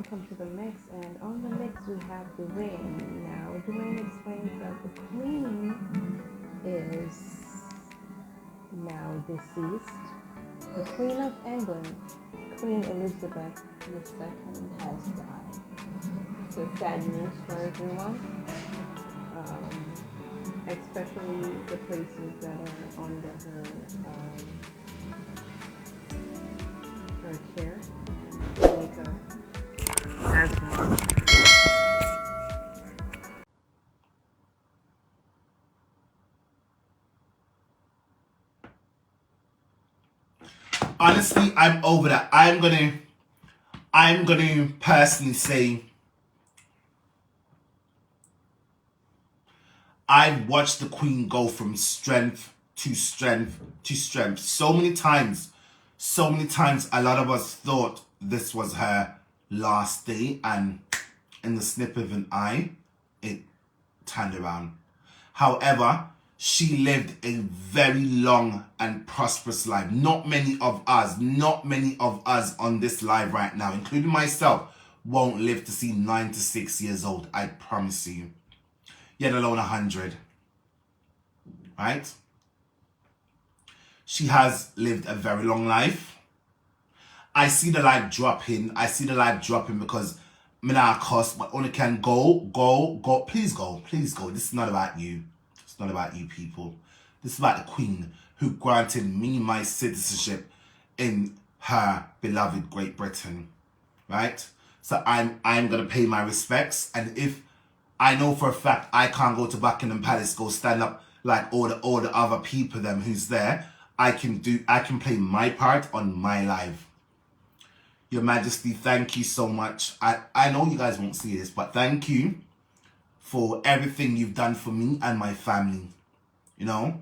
welcome to the mix. And on the mix, we have Dwayne. Now, Dwayne explains that the Queen is now deceased. The Queen of England, Queen Elizabeth II, has died. So sad news for everyone, especially the places that are under her care. Jamaica as well. Honestly, I'm over that. I'm gonna personally say I've watched the Queen go from strength to strength to strength so many times. So many times a lot of us thought this was her last day, and in the snip of an eye, it turned around. However, she lived a very long and prosperous life. Not many of us on this live right now, including myself, won't live to see 96 years old. I promise you. Yet alone 100. Right? She has lived a very long life. I see the live dropping. Because Mina cost, but only can go. Please go. This is not about you. It's not about you people. This is about the Queen who granted me my citizenship in her beloved Great Britain. Right? So I'm gonna pay my respects, and if I know for a fact I can't go to Buckingham Palace, go stand up like all the other people them who's there, I can play my part on my live. Your Majesty, thank you so much. I know you guys won't see this, but thank you for everything you've done for me and my family. You know,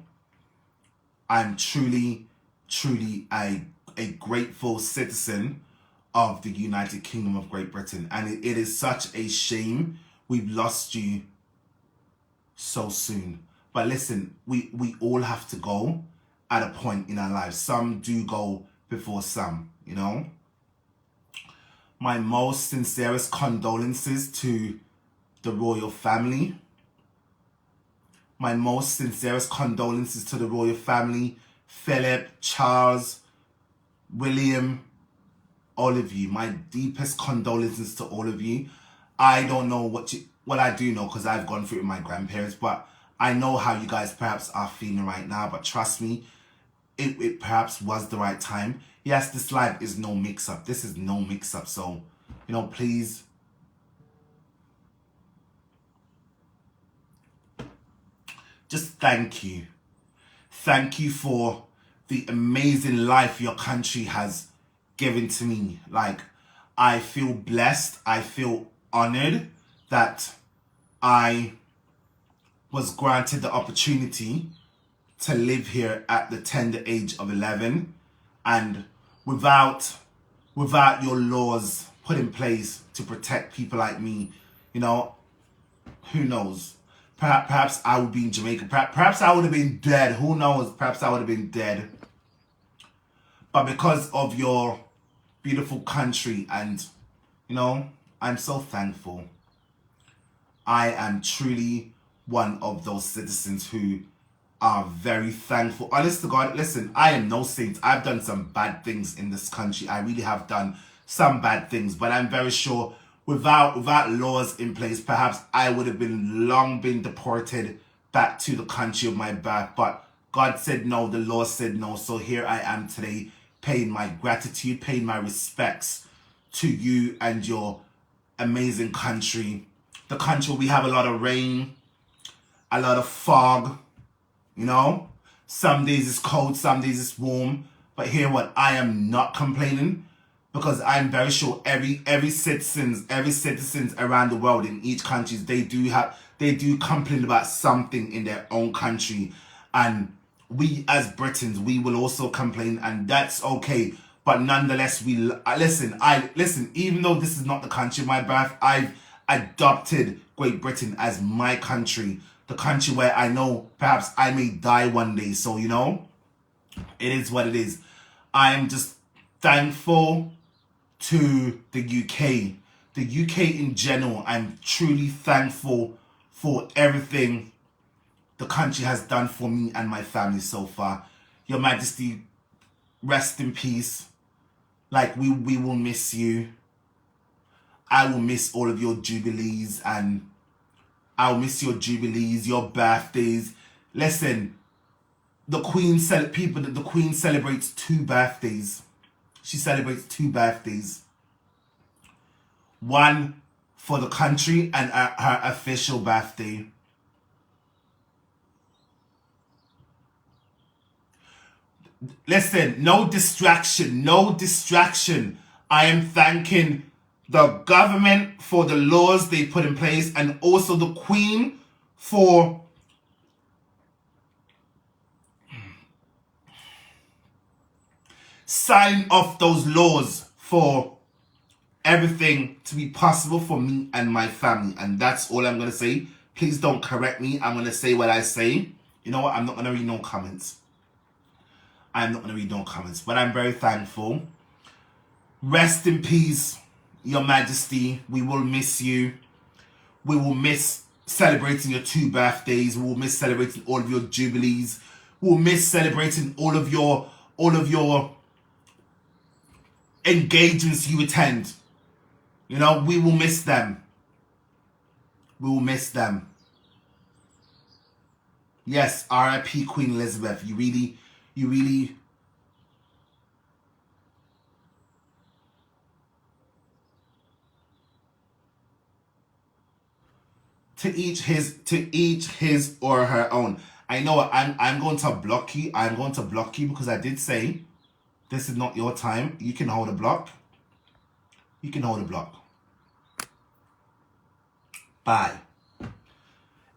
I'm truly a grateful citizen of the United Kingdom of Great Britain. And it is such a shame we've lost you so soon. But listen, we all have to go at a point in our lives. Some do go before some, you know. My most sincerest condolences to the royal family. My most sincerest condolences to the royal family. Philip, Charles, William, all of you. My deepest condolences to all of you. I don't know what I do know, because I've gone through it with my grandparents, but I know how you guys perhaps are feeling right now. But trust me, it perhaps was the right time. Yes, this live is no mix-up. This is no mix-up. So, you know, please, just thank you. Thank you for the amazing life your country has given to me. Like, I feel blessed. I feel honored that I was granted the opportunity to live here at the tender age of 11, and without your laws put in place to protect people like me, you know, who knows? Perhaps I would be in Jamaica. Perhaps I would have been dead. Who knows? Perhaps I would have been dead. But because of your beautiful country, and, you know, I'm so thankful. I am truly one of those citizens who are very thankful. Honest to God, listen, I am no saint. I've done some bad things in this country. I really have done some bad things, but I'm very sure without laws in place, perhaps I would have long been deported back to the country of my birth. But God said no, the law said no. So here I am today, paying my gratitude, paying my respects to you and your amazing country. The country where we have a lot of rain, a lot of fog, you know. Some days it's cold, some days it's warm. But hear what, I am not complaining, because I'm very sure every citizens around the world in each country, they do complain about something in their own country. And we as Britons, we will also complain, and that's okay. But nonetheless, listen, even though this is not the country of my birth, I've adopted Great Britain as my country, the country where I know perhaps I may die one day. So, you know, it is what it is. I am just thankful to the UK, the UK in general. I'm truly thankful for everything the country has done for me and my family so far. Your Majesty, rest in peace. Like, we will miss you. I will miss all of your jubilees, and I'll miss your jubilees, your birthdays. Listen, the Queen celebrates 2 birthdays. She celebrates 2 birthdays. One for the country and her official birthday. Listen, no distraction, no distraction. I am thanking the government for the laws they put in place, and also the Queen for signing off those laws for everything to be possible for me and my family. And that's all I'm going to say. Please don't correct me. I'm going to say what I say. You know what? I'm not going to read no comments. I'm not going to read no comments. But I'm very thankful. Rest in peace, Your Majesty. We will miss you. We will miss celebrating your 2 birthdays. We will miss celebrating all of your jubilees. We will miss celebrating all of your engagements you attend. You know, we will miss them. We will miss them. Yes, R.I.P. Queen Elizabeth. You really to each his or her own. I know what, I'm going to block you. I'm going to block you because I did say this is not your time. You can hold a block. You can hold a block. Bye.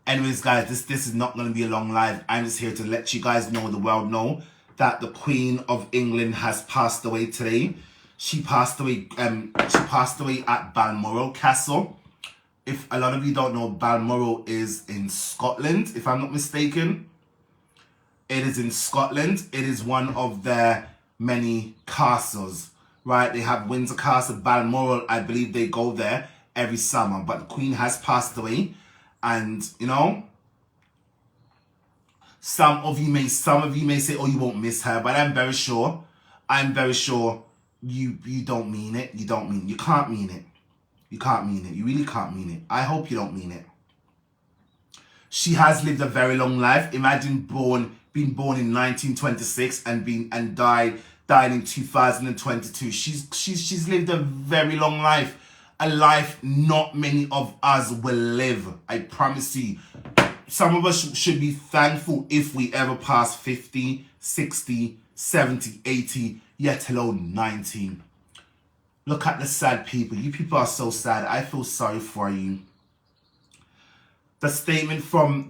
Anyways, guys, this is not going to be a long live. I'm just here to let you guys know, the world know, that the Queen of England has passed away today. She passed away at Balmoral Castle. If a lot of you don't know, Balmoral is in Scotland, if I'm not mistaken. It is in Scotland. It is one of their many castles, right? They have Windsor Castle, Balmoral. I believe they go there every summer. But the Queen has passed away, and you know, some of you may say, "Oh, you won't miss her," but I'm very sure you don't mean it. You can't mean it. You can't mean it. You really can't mean it. I hope you don't mean it. She has lived a very long life. Imagine being born in 1926 and died in 2022. She's lived a very long life. A life not many of us will live. I promise you. Some of us should be thankful if we ever pass 50, 60, 70, 80, yet alone 90. Look at the sad people. You people are so sad. I feel sorry for you. The statement from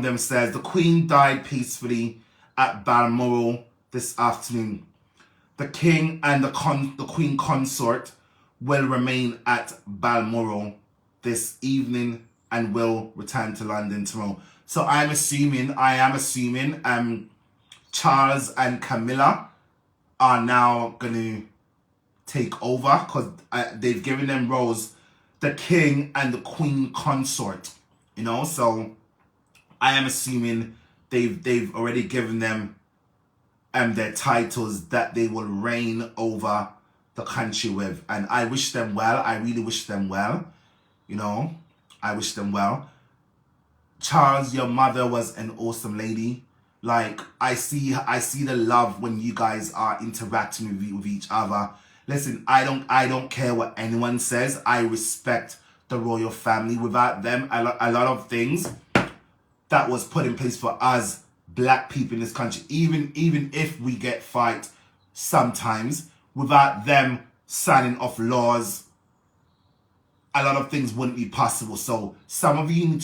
them says, the Queen died peacefully at Balmoral this afternoon. The King and the Queen consort will remain at Balmoral this evening and will return to London tomorrow. So I am assuming Charles and Camilla are now going to take over, because they've given them roles, the King and the Queen consort, you know. So I am assuming they've already given them their titles that they will reign over the country with, and I wish them well. I really wish them well, you know. I wish them well. Charles, your mother was an awesome lady. Like, I see the love when you guys are interacting with each other. Listen, I don't care what anyone says. I respect the royal family. Without them, a lot of things that was put in place for us black people in this country, even if we get fight sometimes, without them signing off laws, a lot of things wouldn't be possible. So some of you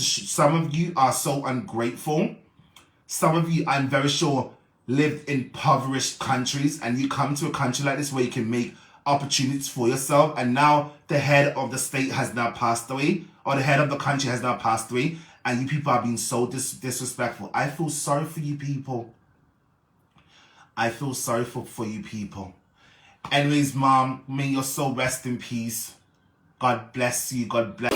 are so ungrateful. Some of you, I'm very sure, lived in impoverished countries, and you come to a country like this where you can make opportunities for yourself, and now the head of the state has now passed away, or the head of the country has now passed away, and you people are being so disrespectful. I feel sorry for you people. I feel sorry for you people. Anyways, Mom, may your soul rest in peace. God bless you. God bless.